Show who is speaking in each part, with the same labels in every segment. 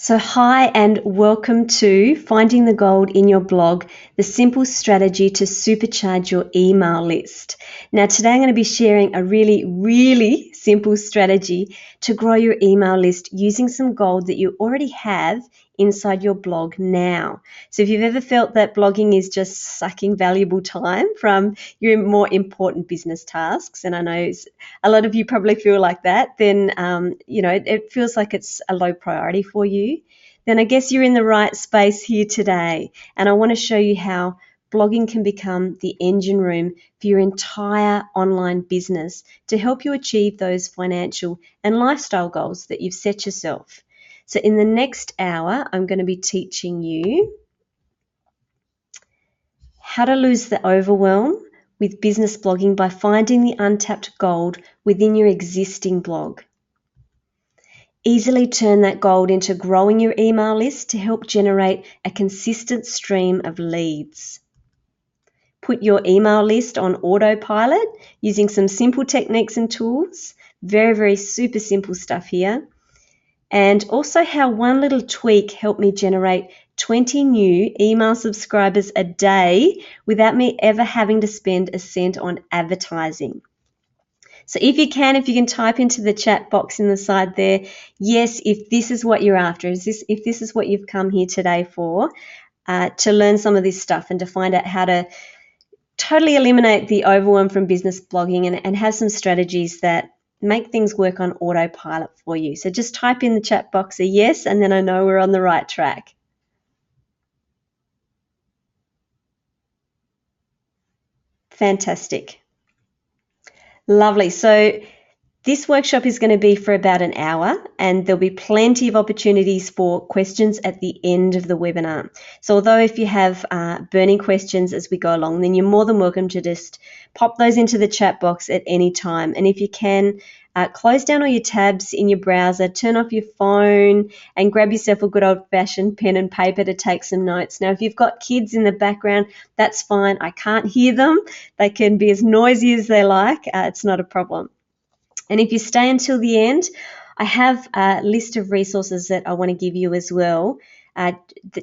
Speaker 1: So hi and welcome to Finding the Gold in Your Blog, the simple strategy to supercharge your email list. Now today I'm going to be sharing a really simple strategy to grow your email list using some gold that you already have inside your blog now. So if you've ever felt that blogging is just sucking valuable time from your more important business tasks, and I know a lot of you probably feel like that, then it feels like it's a low priority for you, then I guess you're in the right space here today. And I want to show you how blogging can become the engine room for your entire online business to help you achieve those financial and lifestyle goals that you've set yourself. So in the next hour, I'm going to be teaching you how to lose the overwhelm with business blogging by finding the untapped gold within your existing blog. Easily turn that gold into growing your email list to help generate a consistent stream of leads. Put your email list on autopilot using some simple techniques and tools. Very super simple stuff here. And also how one little tweak helped me generate 20 new email subscribers a day without me ever having to spend a cent on advertising. So if you can type into the chat box in the side there, yes, if this is what you're after, if this is what you've come here today for, to learn some of this stuff and to find out how to totally eliminate the overwhelm from business blogging and have some strategies that make things work on autopilot for you. So just type in the chat box a yes, and then I know we're on the right track. Fantastic. Lovely. So this workshop is going to be for about an hour, and there'll be plenty of opportunities for questions at the end of the webinar. So although if you have burning questions as we go along, then you're more than welcome to just pop those into the chat box at any time. And if you can, close down all your tabs in your browser, turn off your phone, and grab yourself a good old-fashioned pen and paper to take some notes. Now, if you've got kids in the background, that's fine. I can't hear them. They can be as noisy as they like. It's not a problem. And if you stay until the end, I have a list of resources that I want to give you as well,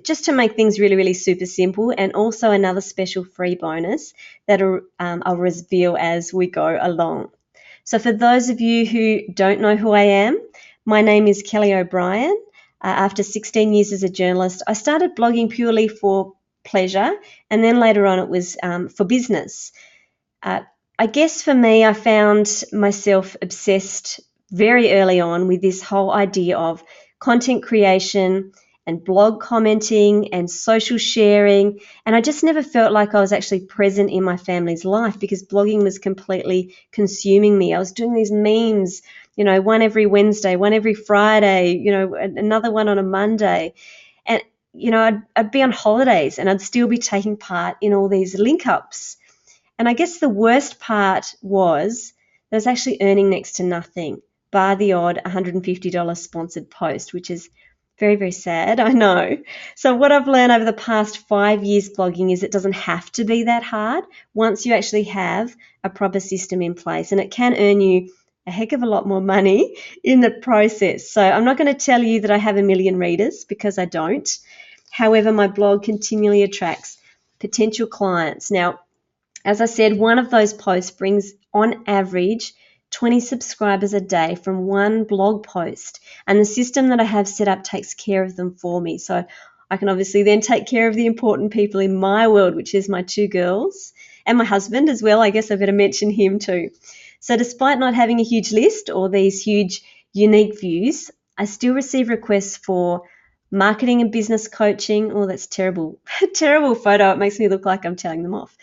Speaker 1: just to make things really super simple, and also another special free bonus that I'll reveal as we go along. So for those of you who don't know who I am, my name is Kellie O'Brien. After 16 years as a journalist, I started blogging purely for pleasure, and then later on it was for business. I guess for me, I found myself obsessed very early on with this whole idea of content creation and blog commenting and social sharing, and I just never felt like I was actually present in my family's life because blogging was completely consuming me. I was doing these memes, one every Wednesday, one every Friday, another one on a Monday, and I'd be on holidays and I'd still be taking part in all these link-ups. And I guess the worst part was that I was actually earning next to nothing, bar the odd $150 sponsored post, which is very sad, I know. So what I've learned over the past 5 years blogging is it doesn't have to be that hard once you actually have a proper system in place, and it can earn you a heck of a lot more money in the process. So I'm not going to tell you that I have a million readers, because I don't. However, my blog continually attracts potential clients. Now, as I said, one of those posts brings on average 20 subscribers a day from one blog post, and the system that I have set up takes care of them for me. So I can obviously then take care of the important people in my world, which is my 2 girls and my husband as well. I guess I better mention him too. So despite not having a huge list or these huge unique views, I still receive requests for marketing and business coaching. Oh, that's terrible. Terrible photo. It makes me look like I'm telling them off.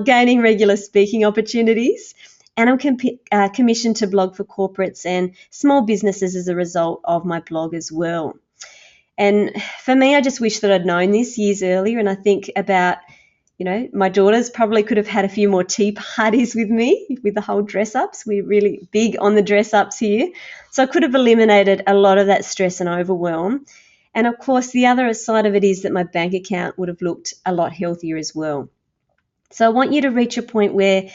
Speaker 1: Gaining regular speaking opportunities. And I'm commissioned to blog for corporates and small businesses as a result of my blog as well. And for me, I just wish that I'd known this years earlier. And I think about, my daughters probably could have had a few more tea parties with me with the whole dress-ups. We're really big on the dress-ups here. So I could have eliminated a lot of that stress and overwhelm. And of course, the other side of it is that my bank account would have looked a lot healthier as well. So I want you to reach a point where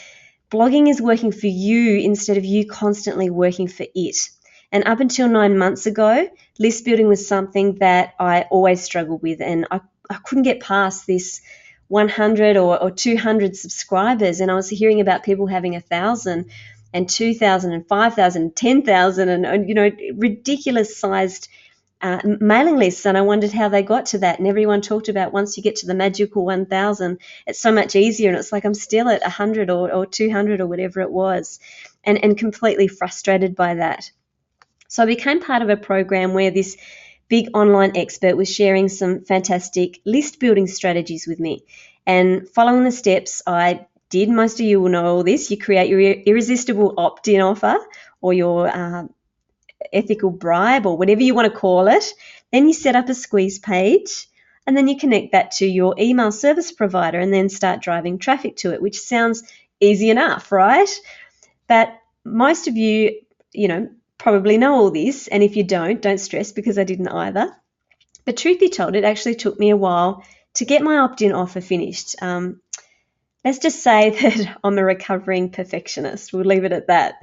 Speaker 1: blogging is working for you instead of you constantly working for it. And up until 9 months ago, list building was something that I always struggled with, and I couldn't get past this 100 or 200 subscribers. And I was hearing about people having 1,000 and 2,000 and 5,000 and 10,000 and ridiculous sized mailing lists, and I wondered how they got to that. And everyone talked about once you get to the magical 1,000, it's so much easier. And it's like I'm still at 100 or 200 or whatever it was, and completely frustrated by that. So I became part of a program where this big online expert was sharing some fantastic list building strategies with me. And following the steps I did, most of you will know all this, you create your irresistible opt-in offer or your ethical bribe or whatever you want to call it. Then you set up a squeeze page, and then you connect that to your email service provider and then start driving traffic to it, which sounds easy enough, right? But most of you, probably know all this, and if you don't stress, because I didn't either. But truth be told, it actually took me a while to get my opt-in offer finished. Let's just say that I'm a recovering perfectionist. We'll leave it at that.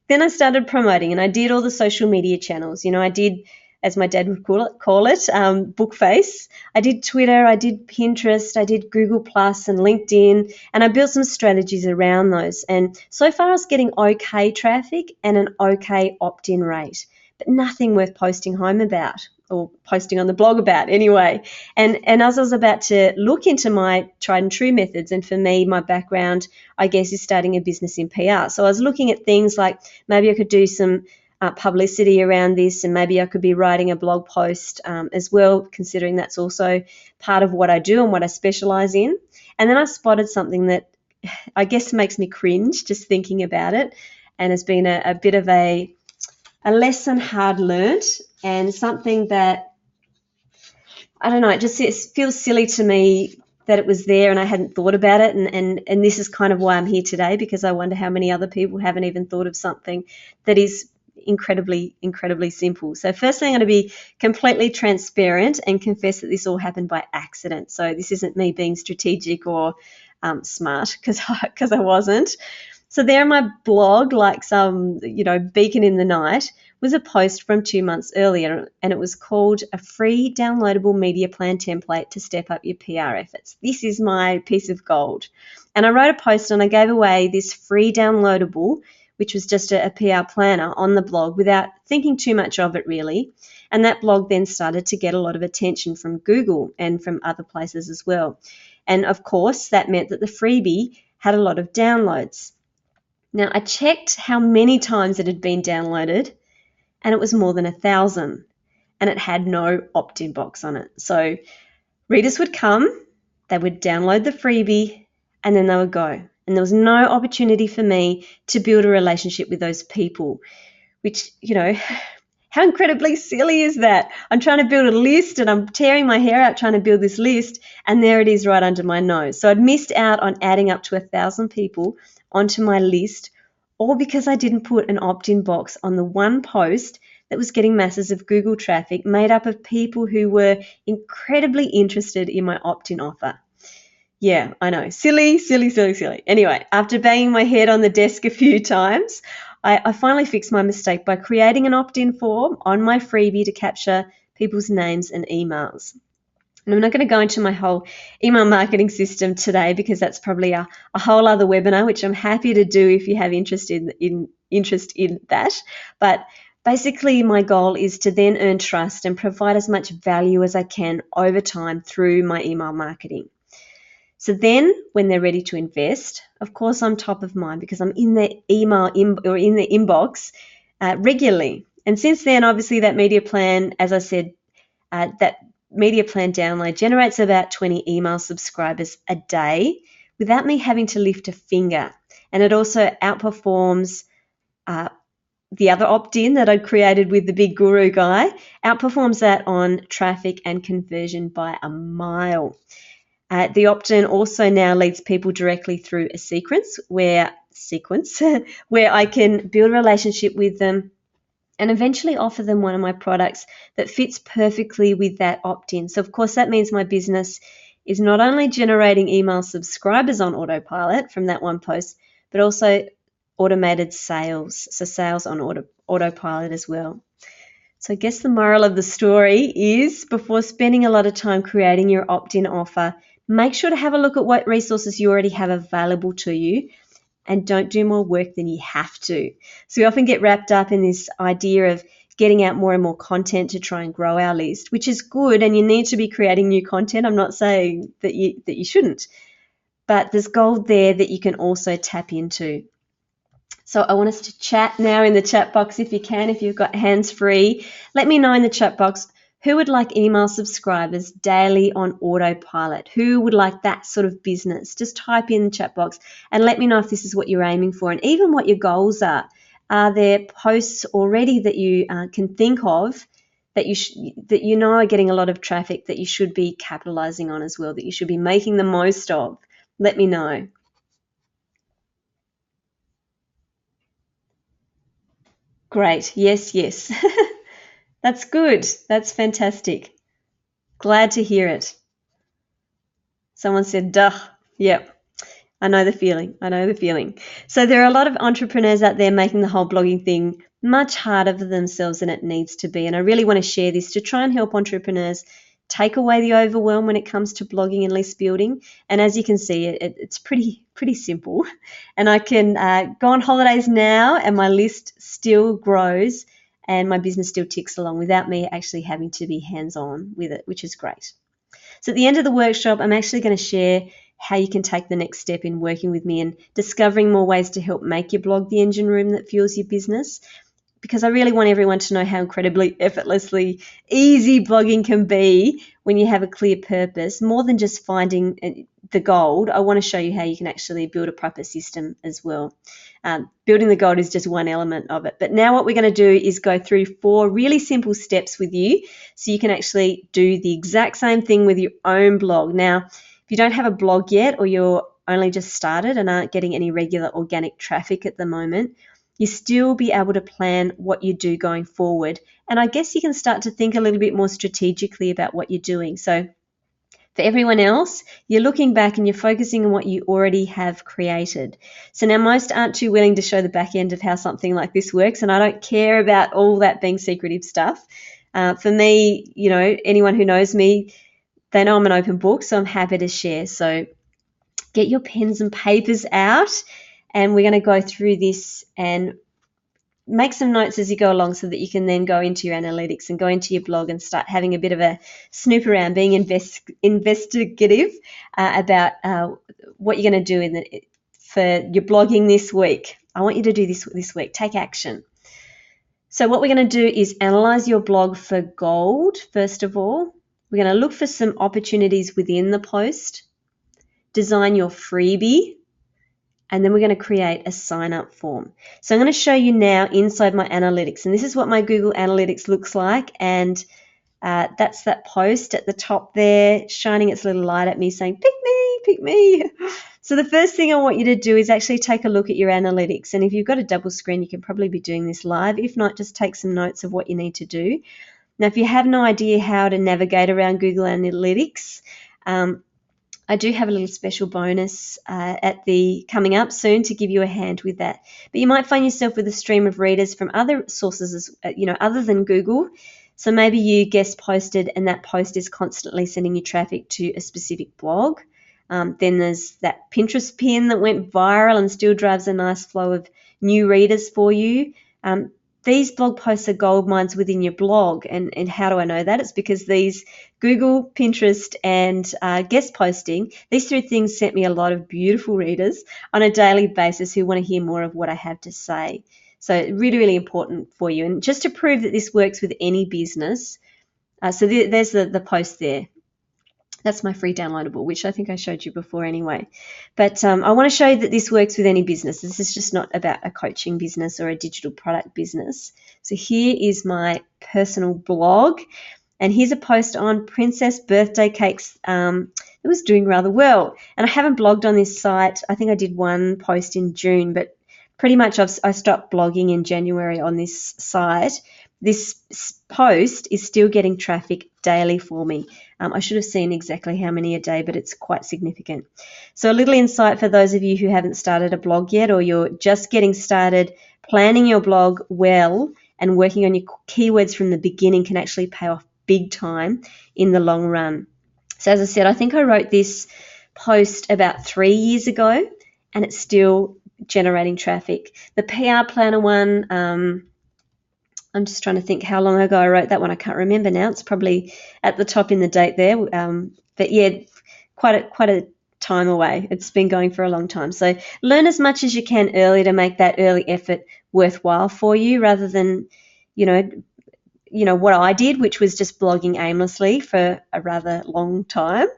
Speaker 1: Then I started promoting, and I did all the social media channels. I did, as my dad would call it, bookface. I did Twitter, I did Pinterest, I did Google Plus and LinkedIn, and I built some strategies around those. And so far I was getting okay traffic and an okay opt-in rate, but nothing worth posting home about, or posting on the blog about anyway. And as I was about to look into my tried and true methods, and for me, my background, I guess, is starting a business in PR. So I was looking at things like maybe I could do some publicity around this, and maybe I could be writing a blog post as well, considering that's also part of what I do and what I specialize in. And then I spotted something that I guess makes me cringe just thinking about it, and has been a bit of a lesson hard learned, and something that, I don't know, it just feels silly to me that it was there and I hadn't thought about it. And this is kind of why I'm here today, because I wonder how many other people haven't even thought of something that is incredibly, incredibly simple. So firstly, I'm going to be completely transparent and confess that this all happened by accident. So this isn't me being strategic or smart, because I wasn't. So there on my blog, like some, beacon in the night, was a post from 2 months earlier, and it was called a free downloadable media plan template to step up your PR efforts. This is my piece of gold. And I wrote a post and I gave away this free downloadable, which was just a PR planner, on the blog without thinking too much of it really. And that blog then started to get a lot of attention from Google and from other places as well. And of course, that meant that the freebie had a lot of downloads. Now, I checked how many times it had been downloaded, and it was more than 1,000, and it had no opt-in box on it. So readers would come, they would download the freebie, and then they would go. And there was no opportunity for me to build a relationship with those people, which, how incredibly silly is that? I'm trying to build a list and I'm tearing my hair out trying to build this list, and there it is right under my nose. So I'd missed out on adding up to 1,000 people onto my list, all because I didn't put an opt-in box on the one post that was getting masses of Google traffic made up of people who were incredibly interested in my opt-in offer. Yeah, I know. Silly, silly, silly, silly. Anyway, after banging my head on the desk a few times, I finally fixed my mistake by creating an opt-in form on my freebie to capture people's names and emails. And I'm not going to go into my whole email marketing system today, because that's probably a whole other webinar, which I'm happy to do if you have interest in that. But basically, my goal is to then earn trust and provide as much value as I can over time through my email marketing. So then when they're ready to invest, of course, I'm top of mind because I'm in their email or in their inbox regularly. And since then, obviously, that media plan, as I said, that media plan download generates about 20 email subscribers a day without me having to lift a finger. And it also outperforms the other opt-in that I created with the big guru guy, outperforms that on traffic and conversion by a mile. The opt-in also now leads people directly through a sequence where I can build a relationship with them and eventually offer them one of my products that fits perfectly with that opt-in. So, of course, that means my business is not only generating email subscribers on autopilot from that one post, but also automated sales, so sales on autopilot as well. So I guess the moral of the story is, before spending a lot of time creating your opt-in offer, make sure to have a look at what resources you already have available to you, and don't do more work than you have to. So we often get wrapped up in this idea of getting out more and more content to try and grow our list, which is good, and you need to be creating new content. I'm not saying that you shouldn't, but there's gold there that you can also tap into. So I want us to chat now in the chat box if you can, if you've got hands free. Let me know in the chat box who would like email subscribers daily on autopilot. Who would like that sort of business? Just type in the chat box and let me know if this is what you're aiming for, and even what your goals are. Are there posts already that you can think of that you know are getting a lot of traffic that you should be capitalizing on as well, that you should be making the most of? Let me know. Great. Yes, yes. That's good. That's fantastic. Glad to hear it. Someone said, duh. Yep. I know the feeling. I know the feeling. So there are a lot of entrepreneurs out there making the whole blogging thing much harder for themselves than it needs to be. And I really want to share this to try and help entrepreneurs take away the overwhelm when it comes to blogging and list building. And as you can see, it's pretty simple. And I can go on holidays now and my list still grows and my business still ticks along without me actually having to be hands-on with it, which is great. So at the end of the workshop, I'm actually going to share how you can take the next step in working with me and discovering more ways to help make your blog the engine room that fuels your business, because I really want everyone to know how incredibly effortlessly easy blogging can be when you have a clear purpose. More than just finding the gold, I want to show you how you can actually build a proper system as well. Building the gold is just one element of it. But now what we're going to do is go through 4 really simple steps with you so you can actually do the exact same thing with your own blog. Now, if you don't have a blog yet, or you're only just started and aren't getting any regular organic traffic at the moment, you still be able to plan what you do going forward. And I guess you can start to think a little bit more strategically about what you're doing. So for everyone else, you're looking back and you're focusing on what you already have created. So now most aren't too willing to show the back end of how something like this works, and I don't care about all that being secretive stuff. For me, you know, anyone who knows me, they know I'm an open book, so I'm happy to share. So get your pens and papers out, and we're going to go through this and make some notes as you go along so that you can then go into your analytics and go into your blog and start having a bit of a snoop around, being investigative about what you're going to do for your blogging this week. I want you to do this week. Take action. So what we're going to do is analyze your blog for gold, first of all. We're going to look for some opportunities within the post, design your freebie, and then we're going to create a sign-up form. So I'm going to show you now inside my analytics, and this is what my Google Analytics looks like, and that's that post at the top there shining its little light at me saying, pick me. So the first thing I want you to do is actually take a look at your analytics, and if you've got a double screen, you can probably be doing this live. If not, just take some notes of what you need to do. Now, if you have no idea how to navigate around Google Analytics, I do have a little special bonus coming up soon to give you a hand with that. But you might find yourself with a stream of readers from other sources, other than Google. So maybe you guest posted and that post is constantly sending you traffic to a specific blog. Then there's that Pinterest pin that went viral and still drives a nice flow of new readers for you. These blog posts are gold mines within your blog. And how do I know that? It's because these Google, Pinterest, and guest posting, these 3 things sent me a lot of beautiful readers on a daily basis who want to hear more of what I have to say. So really, really important for you. And just to prove that this works with any business, so there's the post there. That's my free downloadable, which I think I showed you before anyway. But I want to show you that this works with any business. This is just not about a coaching business or a digital product business. So here is my personal blog. And here's a post on princess birthday cakes. It was doing rather well. And I haven't blogged on this site. I think I did one post in June, but pretty much I stopped blogging in January on this site. this post is still getting traffic daily for me. I should have seen exactly how many a day, but it's quite significant. So a little insight for those of you who haven't started a blog yet, or you're just getting started, planning your blog well and working on your keywords from the beginning can actually pay off big time in the long run. So as I said, I think I wrote this post about 3 years ago, and it's still generating traffic. The PR planner one, I'm just trying to think how long ago I wrote that one. I can't remember now. It's probably at the top in the date there. But yeah, quite a time away. It's been going for a long time. So learn as much as you can early to make that early effort worthwhile for you, rather than, what I did, which was just blogging aimlessly for a rather long time.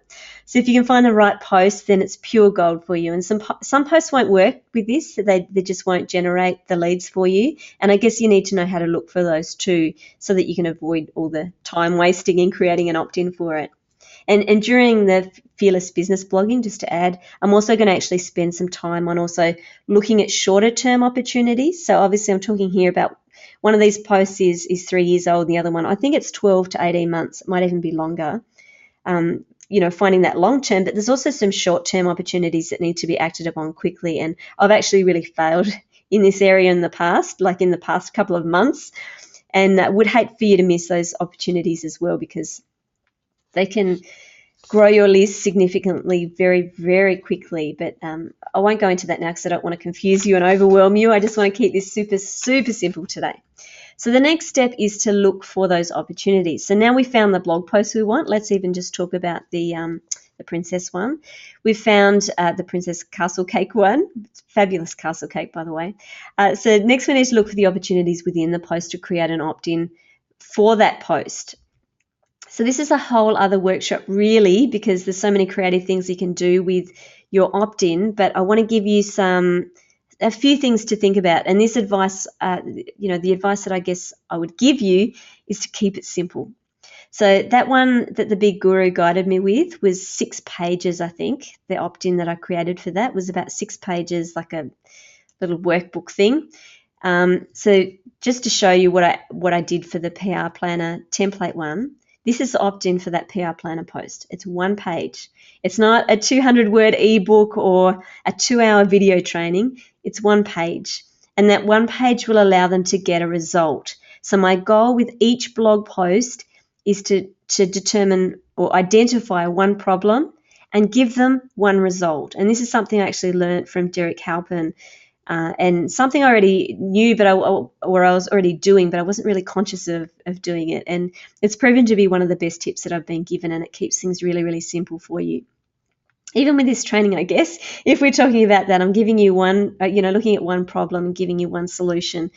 Speaker 1: So if you can find the right post, then it's pure gold for you. And some posts won't work with this. They just won't generate the leads for you. And I guess you need to know how to look for those too, so that you can avoid all the time wasting in creating an opt-in for it. And during the Fearless Business blogging, just to add, I'm also going to actually spend some time on also looking at shorter term opportunities. So obviously I'm talking here about one of these posts is 3 years old, and the other one, I think it's 12 to 18 months. It might even be longer. Finding that long term, but there's also some short term opportunities that need to be acted upon quickly. And I've actually really failed in this area in the past, like in the past couple of months, and would hate for you to miss those opportunities as well, because they can grow your list significantly very, very quickly. But I won't go into that now because I don't want to confuse you and overwhelm you. I just want to keep this super, super simple today. So the next step is to look for those opportunities. So now we've found the blog post we want. Let's even just talk about the princess one. We've found the princess castle cake one. It's fabulous castle cake, by the way. So next we need to look for the opportunities within the post to create an opt-in for that post. So this is a whole other workshop really, because there's so many creative things you can do with your opt-in, but I want to give you a few things to think about. And this advice, the advice that I guess I would give you is to keep it simple. So that one that the big guru guided me with was 6 pages, I think. The opt-in that I created for that was about 6 pages, like a little workbook thing. So just to show you what I did for the PR planner template one, this is the opt-in for that PR planner post. It's 1 page. It's not a 200-word ebook or a 2-hour video training. It's 1 page. And that 1 page will allow them to get a result. So my goal with each blog post is to determine or identify one problem and give them one result. And this is something I actually learned from Derek Halpin, and something I already knew, but I was already doing, but I wasn't really conscious of doing it. And it's proven to be one of the best tips that I've been given, and it keeps things really, really simple for you. Even with this training, I guess, if we're talking about that, I'm giving you looking at one problem and giving you one solution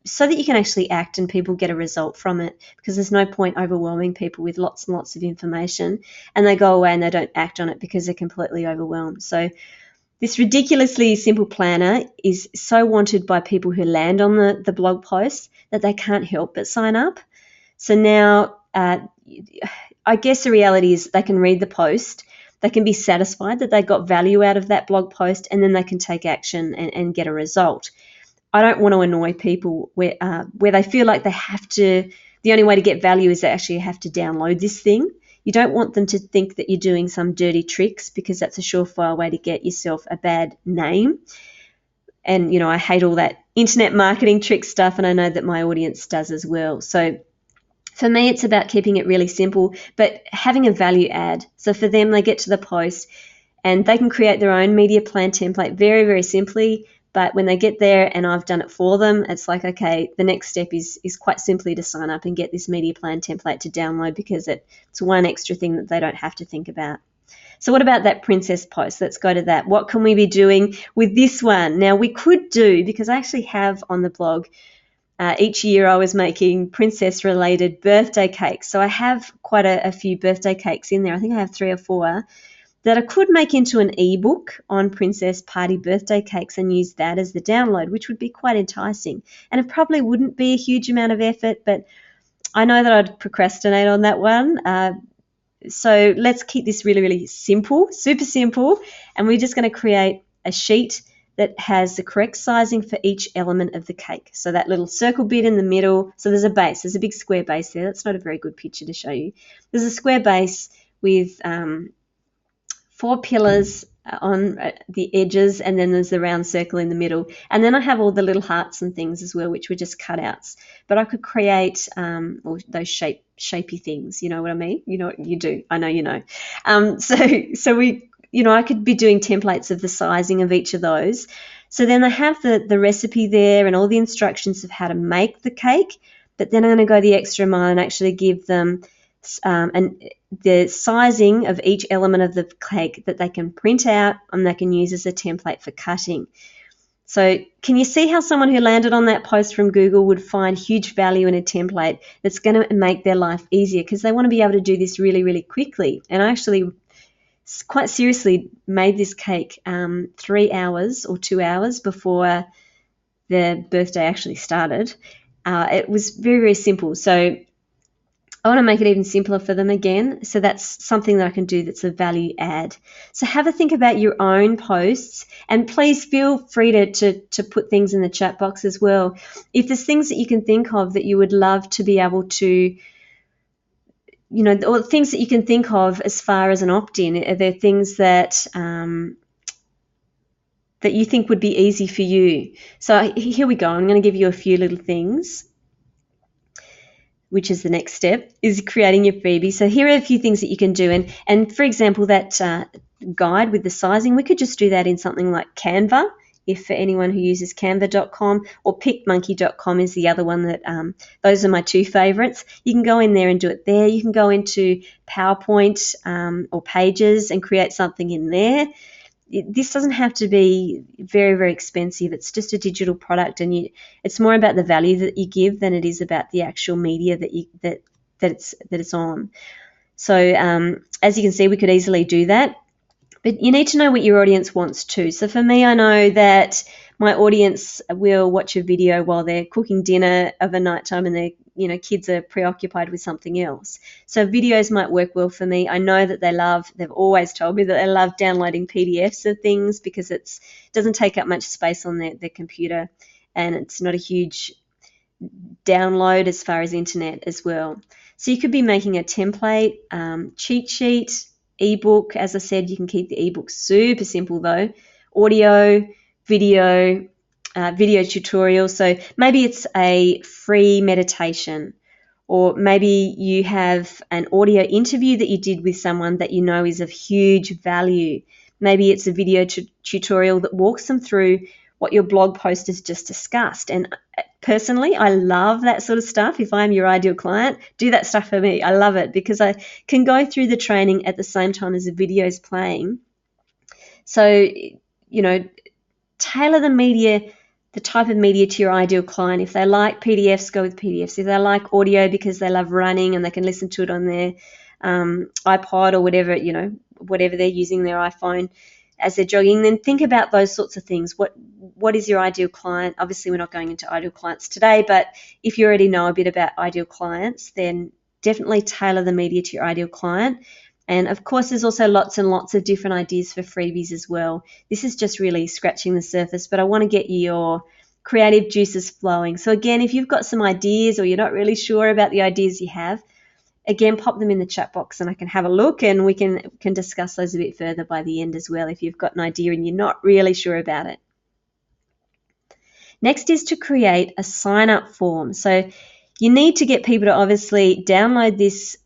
Speaker 1: so that you can actually act and people get a result from it, because there's no point overwhelming people with lots and lots of information and they go away and they don't act on it because they're completely overwhelmed. So this ridiculously simple planner is so wanted by people who land on the blog post that they can't help but sign up. So now I guess the reality is they can read the post, they can be satisfied that they got value out of that blog post, and then they can take action and get a result. I don't want to annoy people where they feel like they have to, the only way to get value is they actually have to download this thing. You don't want them to think that you're doing some dirty tricks, because that's a surefire way to get yourself a bad name. And, I hate all that internet marketing trick stuff, and I know that my audience does as well. So for me, it's about keeping it really simple, but having a value add. So for them, they get to the post and they can create their own media plan template very, very simply. But when they get there and I've done it for them, it's like, okay, the next step is quite simply to sign up and get this media plan template to download, because it's one extra thing that they don't have to think about. So what about that princess post? Let's go to that. What can we be doing with this one? Now, we could do, because I actually have on the blog, each year I was making princess-related birthday cakes. So I have quite a few birthday cakes in there. I think I have 3 or 4 that I could make into an ebook on princess party birthday cakes and use that as the download, which would be quite enticing. And it probably wouldn't be a huge amount of effort, but I know that I'd procrastinate on that one. So let's keep this really, really simple, super simple. And we're just going to create a sheet that has the correct sizing for each element of the cake. So that little circle bit in the middle, so there's a base, there's a big square base there. That's not a very good picture to show you. There's a square base with 4 pillars on the edges, and then there's the round circle in the middle. And then I have all the little hearts and things as well, which were just cutouts. But I could create all those shapy things, you know what I mean? You know what you do. I know you know. So we, you know, I could be doing templates of the sizing of each of those. So then I have the recipe there and all the instructions of how to make the cake, but then I'm going to go the extra mile and actually give them the sizing of each element of the cake that they can print out and they can use as a template for cutting. So can you see how someone who landed on that post from Google would find huge value in a template that's going to make their life easier, because they want to be able to do this really, really quickly. And I actually quite seriously made this cake 3 hours or 2 hours before the birthday actually started. It was very, very simple. So I want to make it even simpler for them again. So that's something that I can do that's a value add. So have a think about your own posts, and please feel free to put things in the chat box as well. If there's things that you can think of that you would love to be able to, you know, or things that you can think of as far as an opt-in, are there things that that you think would be easy for you? So here we go. I'm going to give you a few little things, which is the next step, is creating your freebie. So here are a few things that you can do. And for example, that guide with the sizing, we could just do that in something like Canva, if for anyone who uses canva.com, or picmonkey.com is the other one that, those are my two favorites. You can go in there and do it there. You can go into PowerPoint or Pages and create something in there. This doesn't have to be very, very expensive. It's just a digital product, and it's more about the value that you give than it is about the actual media that it's on. So as you can see, we could easily do that, but you need to know what your audience wants too. So for me, I know that my audience will watch a video while they're cooking dinner of a nighttime and their, you know, kids are preoccupied with something else. So videos might work well for me. I know that they've always told me that they love downloading PDFs of things because it doesn't take up much space on their computer, and it's not a huge download as far as internet as well. So you could be making a template, cheat sheet, ebook. As I said, you can keep the ebook super simple though. Audio, video tutorial. So maybe it's a free meditation, or maybe you have an audio interview that you did with someone that you know is of huge value. Maybe it's a video tutorial that walks them through what your blog post has just discussed. And personally, I love that sort of stuff. If I'm your ideal client, do that stuff for me. I love it because I can go through the training at the same time as the video is playing. So, you know, tailor the media, the type of media to your ideal client. If they like PDFs, go with PDFs. If they like audio because they love running and they can listen to it on their iPod or whatever, you know, whatever they're using, their iPhone as they're jogging, then think about those sorts of things. What is your ideal client? Obviously, we're not going into ideal clients today, but if you already know a bit about ideal clients, then definitely tailor the media to your ideal client. And of course, there's also lots and lots of different ideas for freebies as well. This is just really scratching the surface, but I want to get your creative juices flowing. So again, if you've got some ideas or you're not really sure about the ideas you have, again, pop them in the chat box and I can have a look, and we can discuss those a bit further by the end as well if you've got an idea and you're not really sure about it. Next is to create a sign-up form. So you need to get people to obviously download this,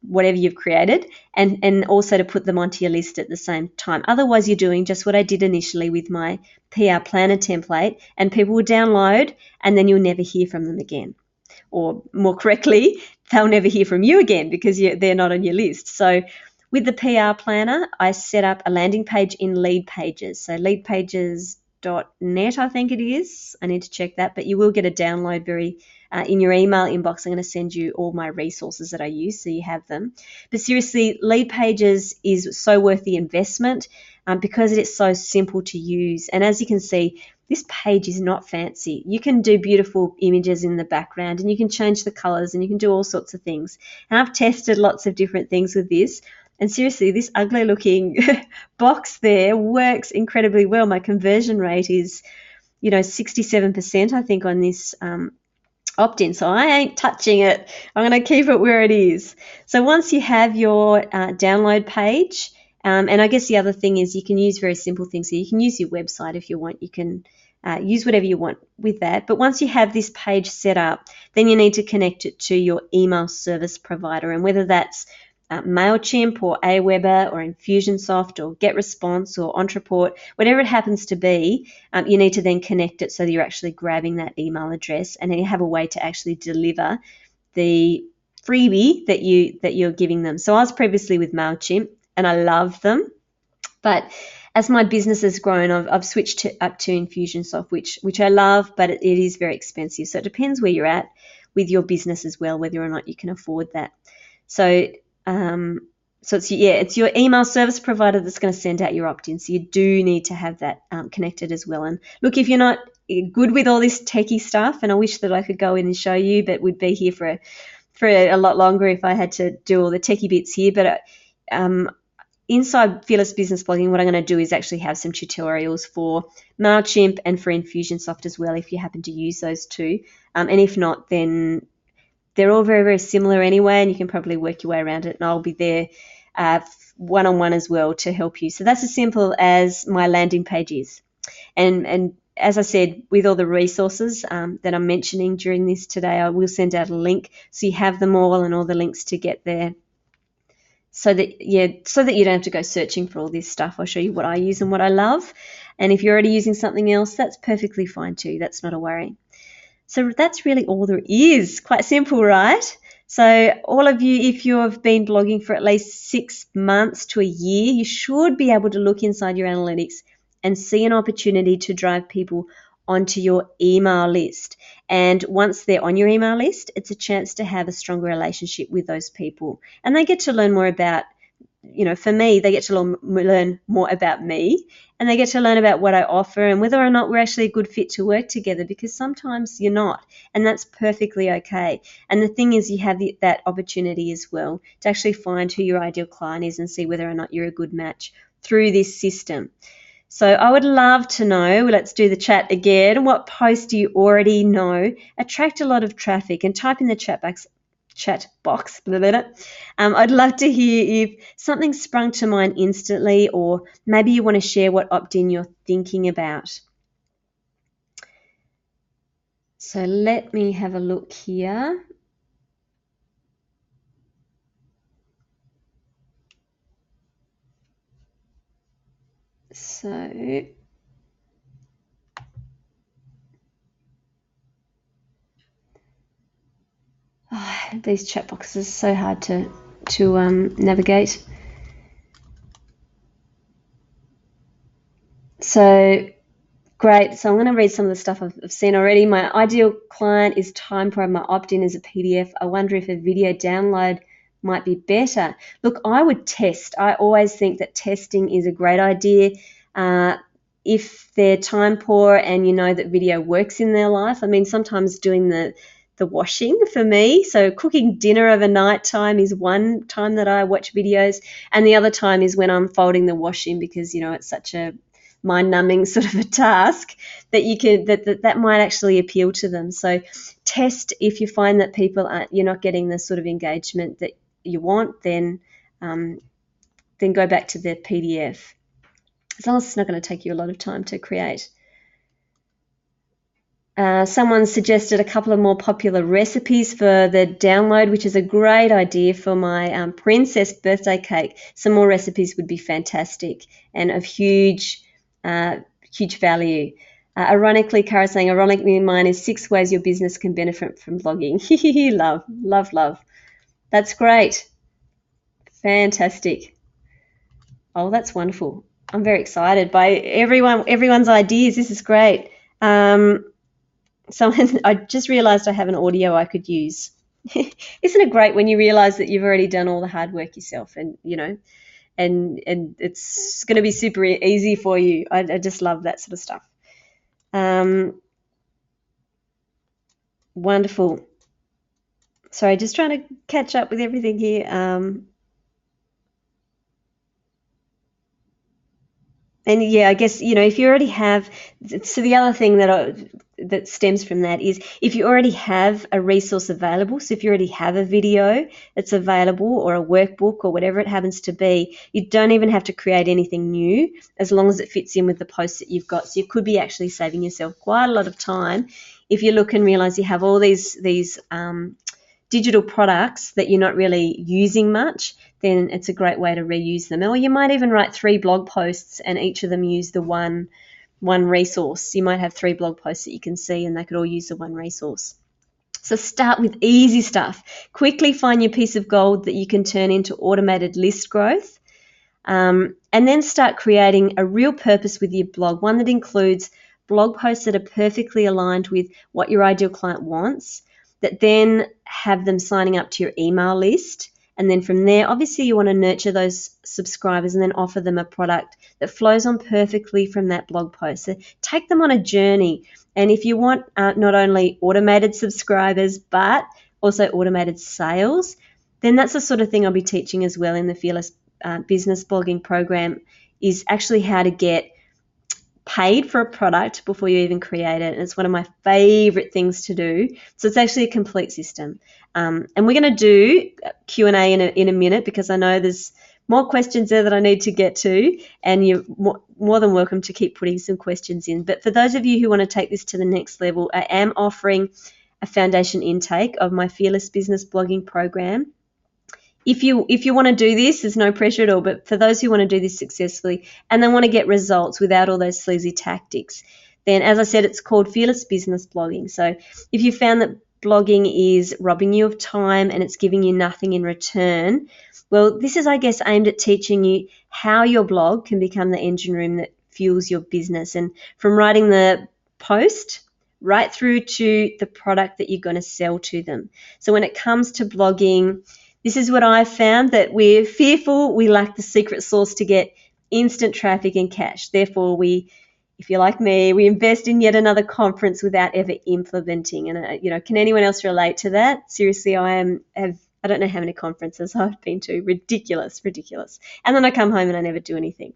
Speaker 1: whatever you've created, and also to put them onto your list at the same time. Otherwise, you're doing just what I did initially with my PR planner template, and people will download and then you'll never hear from them again. Or more correctly, they'll never hear from you again because they're not on your list. So with the PR planner, I set up a landing page in Lead Pages. So leadpages.net, I think it is. I need to check that, but you will get a download in your email inbox. I'm going to send you all my resources that I use so you have them. But seriously, Lead Pages is so worth the investment because it is so simple to use. And as you can see, this page is not fancy. You can do beautiful images in the background, and you can change the colors, and you can do all sorts of things. And I've tested lots of different things with this, And seriously, this ugly looking box there works incredibly well. My conversion rate is, 67%, I think, on this opt-in, so I ain't touching it. I'm going to keep it where it is. So once you have your download page, and I guess the other thing is you can use very simple things. So you can use your website if you want. You can use whatever you want with that. But once you have this page set up, then you need to connect it to your email service provider, and whether that's MailChimp or Aweber or Infusionsoft or GetResponse or Ontraport, whatever it happens to be, you need to then connect it so that you're actually grabbing that email address, and then you have a way to actually deliver the freebie that you're giving them. So I was previously with MailChimp and I love them, but as my business has grown, I've switched up to Infusionsoft, which I love, but it is very expensive. So it depends where you're at with your business as well, whether or not you can afford that. So it's your email service provider that's going to send out your opt-in. So you do need to have that connected as well. And look, if you're not good with all this techie stuff, and I wish that I could go in and show you, but we'd be here for a lot longer if I had to do all the techie bits here. But inside Fearless Business Blogging, what I'm going to do is actually have some tutorials for MailChimp and for Infusionsoft as well, if you happen to use those two. And if not, then they're all very, very similar anyway, and you can probably work your way around it, and I'll be there one-on-one as well to help you. So that's as simple as my landing page is. And as I said, with all the resources that I'm mentioning during this today, I will send out a link so you have them all and all the links to get there, so that you don't have to go searching for all this stuff. I'll show you what I use and what I love. And if you're already using something else, that's perfectly fine too. That's not a worry. So that's really all there is. Quite simple, right? So all of you, if you have been blogging for at least 6 months to a year, you should be able to look inside your analytics and see an opportunity to drive people onto your email list. And once they're on your email list, it's a chance to have a stronger relationship with those people. And they get to learn more about, for me, they get to learn more about me, and they get to learn about what I offer and whether or not we're actually a good fit to work together, because sometimes you're not, and that's perfectly okay. And the thing is, you have that opportunity as well to actually find who your ideal client is and see whether or not you're a good match through this system. So I would love to know, let's do the chat again, what posts do you already know attract a lot of traffic? And type in the chat box. I'd love to hear if something sprung to mind instantly, or maybe you want to share what opt-in you're thinking about. So let me have a look here. So these chat boxes are so hard to navigate. So great. So I'm going to read some of the stuff I've seen already. My ideal client is time for my opt-in as a PDF. I wonder if a video download might be better. Look, I would test. I always think that testing is a great idea. If they're time poor and you know that video works in their life, I mean, sometimes doing the washing for me, so cooking dinner overnight time is one time that I watch videos, and the other time is when I'm folding the washing, because it's such a mind-numbing sort of a task that you can that might actually appeal to them. So test. If you find that you're not getting the sort of engagement that you want, then go back to the PDF, as long as it's not going to take you a lot of time to create. Someone suggested a couple of more popular recipes for the download, which is a great idea for my princess birthday cake. Some more recipes would be fantastic and of huge value. Ironically, Cara saying, ironically, mine is 6 ways your business can benefit from blogging. love. That's great. Fantastic. Oh, that's wonderful. I'm very excited by everyone's ideas. This is great. I just realized I have an audio I could use. Isn't it great when you realize that you've already done all the hard work yourself, and and it's going to be super easy for you. I just love that sort of stuff. Wonderful. Sorry, just trying to catch up with everything here. And yeah, I guess, if you already have, so the other thing that stems from that is if you already have a resource available, so if you already have a video that's available or a workbook or whatever it happens to be, you don't even have to create anything new as long as it fits in with the posts that you've got. So you could be actually saving yourself quite a lot of time if you look and realize you have all these digital products that you're not really using much, then it's a great way to reuse them. Or you might even write 3 blog posts and each of them use the one resource. You might have 3 blog posts that you can see and they could all use the one resource. So start with easy stuff. Quickly find your piece of gold that you can turn into automated list growth. And then start creating a real purpose with your blog, one that includes blog posts that are perfectly aligned with what your ideal client wants, that then have them signing up to your email list. And then from there, obviously you want to nurture those subscribers and then offer them a product that flows on perfectly from that blog post. So take them on a journey. And if you want not only automated subscribers, but also automated sales, then that's the sort of thing I'll be teaching as well in the Fearless Business Blogging program, is actually how to get paid for a product before you even create it. And it's one of my favorite things to do. So it's actually a complete system. And we're going to do Q&A in a minute, because I know there's more questions there that I need to get to, and you're more than welcome to keep putting some questions in. But for those of you who want to take this to the next level, I am offering a foundation intake of my Fearless Business Blogging program. If you want to do this, there's no pressure at all, but for those who want to do this successfully and then want to get results without all those sleazy tactics, then as I said, it's called Fearless Business Blogging. So if you found that blogging is robbing you of time and it's giving you nothing in return, well, this is, I guess, aimed at teaching you how your blog can become the engine room that fuels your business. And from writing the post right through to the product that you're going to sell to them. So when it comes to blogging, this is what I've found, that we're fearful we lack the secret sauce to get instant traffic and cash. Therefore, if you're like me, we invest in yet another conference without ever implementing. And, can anyone else relate to that? Seriously, I don't know how many conferences I've been to. Ridiculous. And then I come home and I never do anything.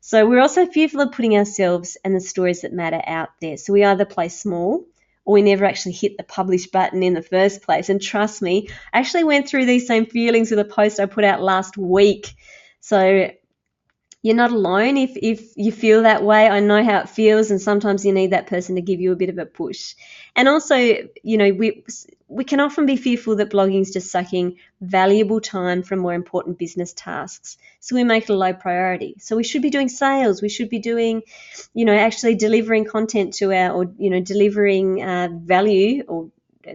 Speaker 1: So we're also fearful of putting ourselves and the stories that matter out there. So we either play small, or we never actually hit the publish button in the first place. And trust me, I actually went through these same feelings with a post I put out last week. So you're not alone if you feel that way. I know how it feels, and sometimes you need that person to give you a bit of a push. And also, we can often be fearful that blogging is just sucking valuable time from more important business tasks. So we make it a low priority. So we should be doing sales. We should be doing, actually delivering content to delivering value or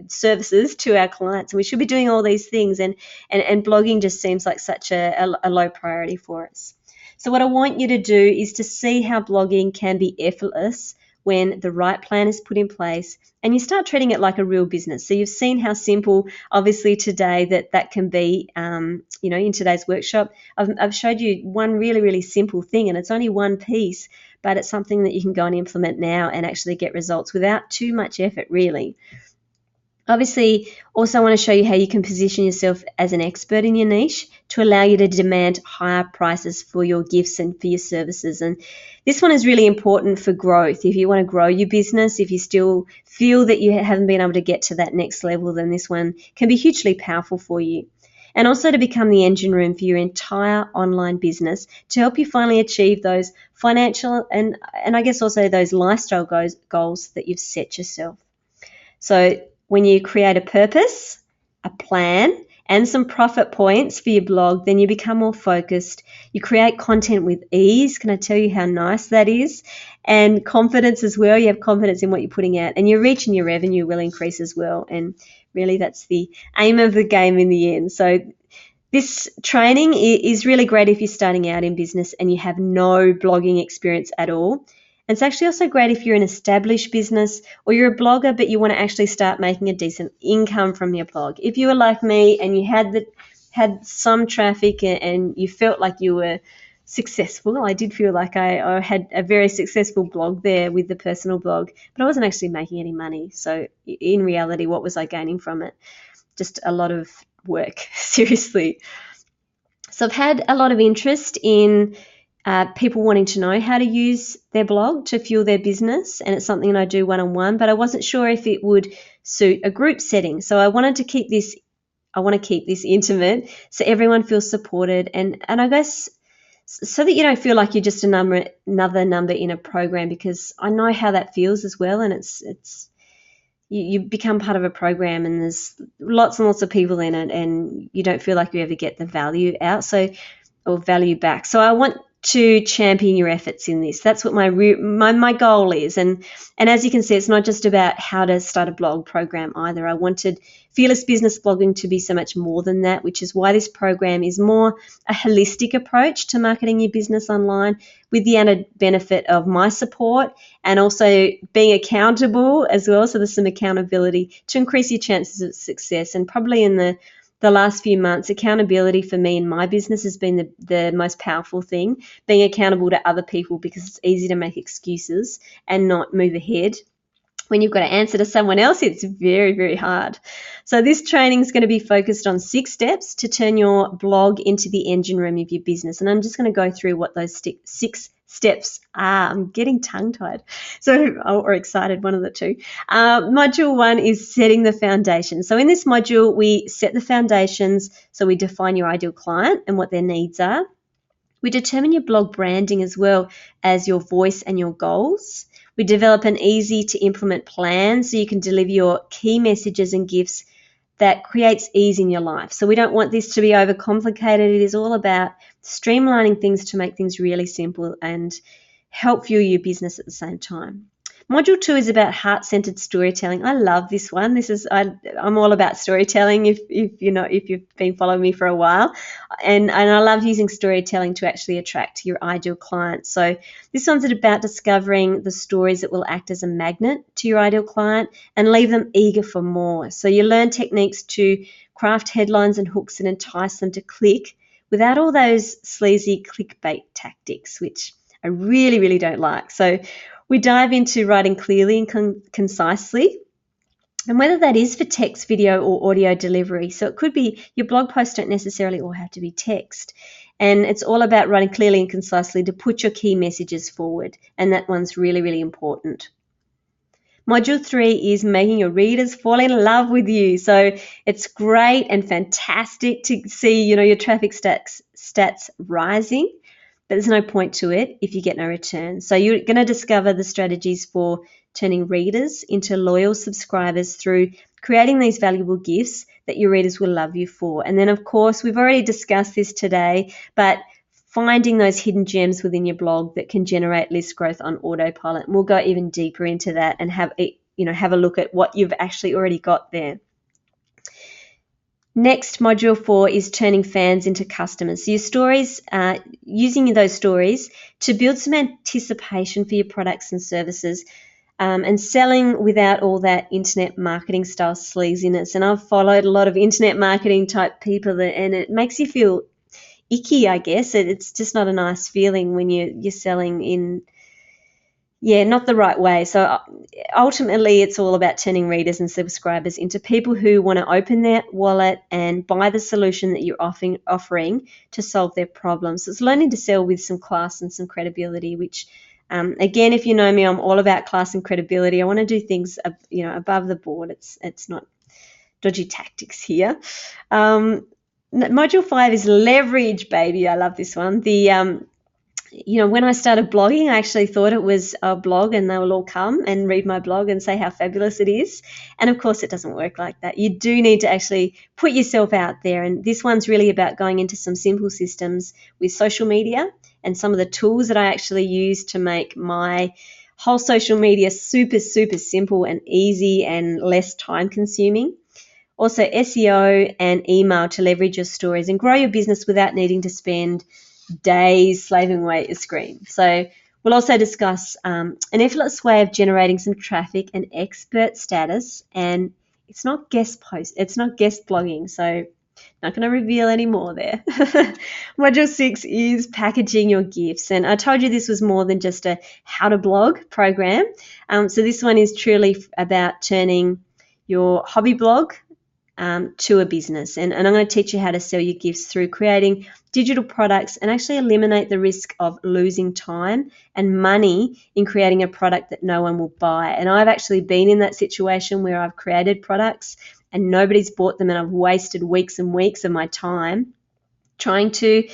Speaker 1: services to our clients. And we should be doing all these things. And blogging just seems like such a low priority for us. So what I want you to do is to see how blogging can be effortless when the right plan is put in place and you start treating it like a real business. So you've seen how simple, obviously, today that can be, in today's workshop. I've showed you one really, really simple thing, and it's only one piece, but it's something that you can go and implement now and actually get results without too much effort, really. Obviously, also I want to show you how you can position yourself as an expert in your niche to allow you to demand higher prices for your gifts and for your services. And this one is really important for growth. If you want to grow your business, if you still feel that you haven't been able to get to that next level, then this one can be hugely powerful for you. And also to become the engine room for your entire online business to help you finally achieve those financial and I guess also those lifestyle goals that you've set yourself. So when you create a purpose, a plan, and some profit points for your blog, then you become more focused. You create content with ease. Can I tell you how nice that is? And confidence as well. You have confidence in what you're putting out, and your reach and your revenue will increase as well. And really, that's the aim of the game in the end. So this training is really great if you're starting out in business and you have no blogging experience at all. And it's actually also great if you're an established business or you're a blogger, but you want to actually start making a decent income from your blog. If you were like me and you had some traffic and you felt like you were successful, I did feel like I had a very successful blog there with the personal blog, but I wasn't actually making any money. So in reality, what was I gaining from it? Just a lot of work, seriously. So I've had a lot of interest in people wanting to know how to use their blog to fuel their business, and it's something I do one-on-one, but I wasn't sure if it would suit a group setting. So I want to keep this intimate so everyone feels supported, and I guess so that you don't feel like you're just another number in a program, because I know how that feels as well, and it's you become part of a program and there's lots and lots of people in it, and you don't feel like you ever get the value out, or value back. So I want to champion your efforts in this. That's what my goal is. And as you can see, it's not just about how to start a blog program either. I wanted Fearless Business Blogging to be so much more than that, which is why this program is more a holistic approach to marketing your business online, with the added benefit of my support and also being accountable as well. So there's some accountability to increase your chances of success. And probably in the last few months, accountability for me in my business has been the most powerful thing, being accountable to other people, because it's easy to make excuses and not move ahead. When you've got to answer to someone else, it's very, very hard. So this training is going to be focused on 6 steps to turn your blog into the engine room of your business. And I'm just going to go through what those 6 steps are. I'm getting tongue-tied, or excited, one of the two. Module 1 is setting the foundation. So in this module, we set the foundations. So we define your ideal client and what their needs are. We determine your blog branding as well as your voice and your goals. We develop an easy to implement plan so you can deliver your key messages and gifts that creates ease in your life. So we don't want this to be overcomplicated. It is all about streamlining things to make things really simple and help fuel your business at the same time. Module 2 is about heart-centered storytelling. I love this one. I'm all about storytelling if you've been following me for a while. And I love using storytelling to actually attract your ideal client. So this one's about discovering the stories that will act as a magnet to your ideal client and leave them eager for more. So you learn techniques to craft headlines and hooks and entice them to click without all those sleazy clickbait tactics, which I really, really don't like. So we dive into writing clearly and concisely, and whether that is for text, video, or audio delivery. So it could be your blog posts don't necessarily all have to be text. And it's all about writing clearly and concisely to put your key messages forward. And that one's really, really important. Module 3 is making your readers fall in love with you. So it's great and fantastic to see, your traffic stats rising. But there's no point to it if you get no return. So you're going to discover the strategies for turning readers into loyal subscribers through creating these valuable gifts that your readers will love you for. And then, of course, we've already discussed this today, but finding those hidden gems within your blog that can generate list growth on autopilot. And we'll go even deeper into that and have a look at what you've actually already got there. Next, module 4 is turning fans into customers. So your stories, using those stories to build some anticipation for your products and services, and selling without all that internet marketing style sleaziness. And I've followed a lot of internet marketing type people, and it makes you feel icky, I guess. It's just not a nice feeling when you're selling in, not the right way. So ultimately, it's all about turning readers and subscribers into people who want to open their wallet and buy the solution that you're offering to solve their problems. So it's learning to sell with some class and some credibility, which, again, if you know me, I'm all about class and credibility. I want to do things, above the board. It's not dodgy tactics here. Module 5 is leverage, baby. I love this one. When I started blogging, I actually thought it was a blog and they will all come and read my blog and say how fabulous it is. And of course, it doesn't work like that. You do need to actually put yourself out there. And this one's really about going into some simple systems with social media and some of the tools that I actually use to make my whole social media super, super simple and easy and less time consuming. Also SEO and email to leverage your stories and grow your business without needing to spend days slaving away at your screen. So we'll also discuss an effortless way of generating some traffic and expert status. And it's not guest blogging, so not going to reveal any more there. Module 6 is packaging your gifts. And I told you this was more than just a how to blog program. So this one is truly about turning your hobby blog to a business. And I'm going to teach you how to sell your gifts through creating digital products and actually eliminate the risk of losing time and money in creating a product that no one will buy. And I've actually been in that situation where I've created products and nobody's bought them, and I've wasted weeks and weeks of my time trying to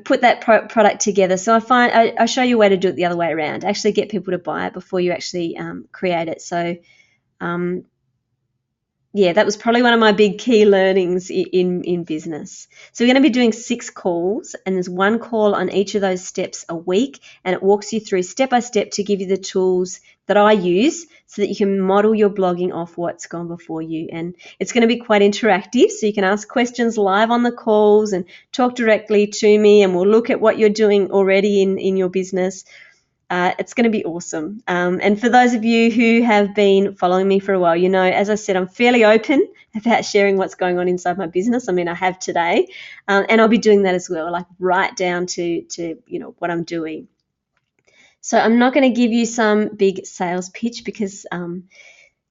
Speaker 1: put that product together. So I show you a way to do it the other way around, actually get people to buy it before you actually create it. So yeah, that was probably one of my big key learnings in business. So we're going to be doing 6 calls, and there's 1 call on each of those steps a week, and it walks you through step by step to give you the tools that I use so that you can model your blogging off what's gone before you. And it's going to be quite interactive, so you can ask questions live on the calls and talk directly to me, and we'll look at what you're doing already in your business. It's going to be awesome. And for those of you who have been following me for a while, as I said, I'm fairly open about sharing what's going on inside my business. I mean, I have today, and I'll be doing that as well, like right down to what I'm doing. So I'm not going to give you some big sales pitch because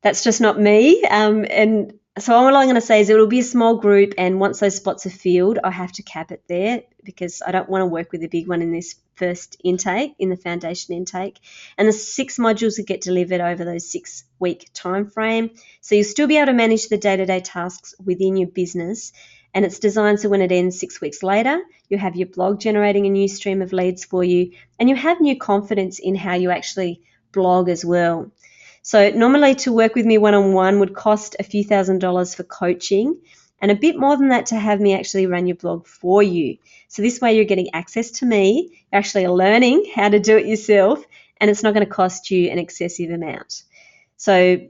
Speaker 1: that's just not me. And so all I'm going to say is it will be a small group, and once those spots are filled, I have to cap it there because I don't want to work with a big one in this first intake, in the foundation intake. And the 6 modules that get delivered over those 6-week time frame. So you'll still be able to manage the day-to-day tasks within your business, and it's designed so when it ends 6 weeks later, you have your blog generating a new stream of leads for you, and you have new confidence in how you actually blog as well. So normally to work with me one-on-one would cost a few $1,000s for coaching, and a bit more than that to have me actually run your blog for you. So this way you're getting access to me, you're actually learning how to do it yourself, and it's not going to cost you an excessive amount. So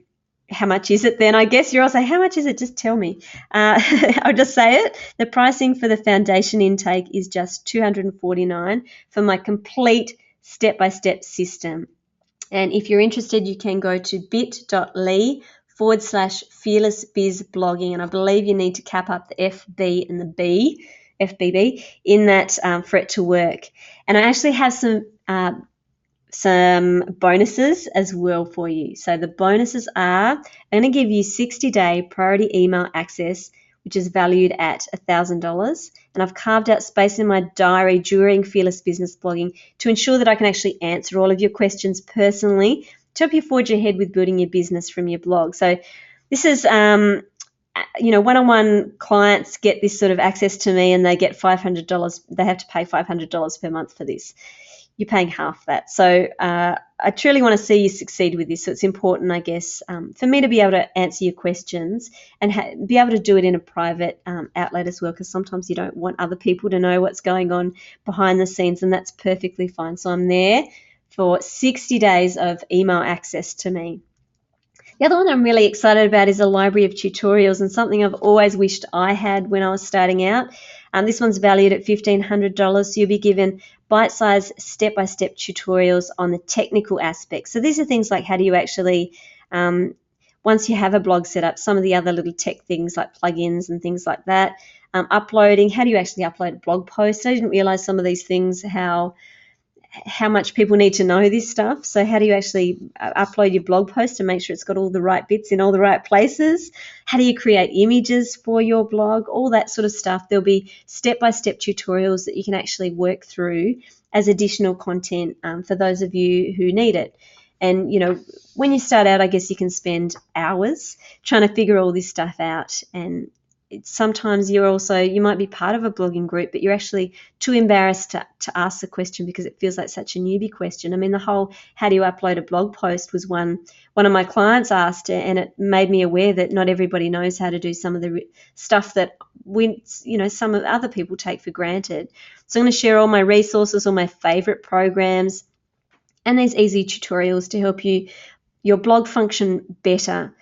Speaker 1: how much is it then? I guess you're all saying, how much is it? Just tell me. I'll just say it. The pricing for the foundation intake is just $249 for my complete step-by-step system. And if you're interested, you can go to bit.ly/fearlessbizblogging. And I believe you need to cap up the FB and the B, FBB, in that for it to work. And I actually have some bonuses as well for you. So the bonuses are, I'm going to give you 60-day priority email access, which is valued at $1,000. And I've carved out space in my diary during Fearless Business Blogging to ensure that I can actually answer all of your questions personally to help you forge ahead with building your business from your blog. So this is, one-on-one clients get this sort of access to me, and they get $500. They have to pay $500 per month for this. You're paying half that. So I truly want to see you succeed with this. So it's important, I guess, for me to be able to answer your questions and be able to do it in a private outlet as well, because sometimes you don't want other people to know what's going on behind the scenes, and that's perfectly fine. So I'm there for 60 days of email access to me. The other one I'm really excited about is a library of tutorials, and something I've always wished I had when I was starting out. This one's valued at $1,500, so you'll be given bite-sized step-by-step tutorials on the technical aspects. So these are things like how do you actually, once you have a blog set up, some of the other little tech things like plugins and things like that, uploading, how do you actually upload a blog post? I didn't realize some of these things, how much people need to know this stuff. So how do you actually upload your blog post and make sure it's got all the right bits in all the right places? How do you create images for your blog? All that sort of stuff. There'll be step-by-step tutorials that you can actually work through as additional content for those of you who need it. And, when you start out, I guess you can spend hours trying to figure all this stuff out, and sometimes you might be part of a blogging group, but you're actually too embarrassed to ask the question because it feels like such a newbie question. I mean, the whole how do you upload a blog post was one of my clients asked, and it made me aware that not everybody knows how to do some of the stuff that some of other people take for granted. So I'm going to share all my resources, all my favorite programs, and these easy tutorials to help your blog function better.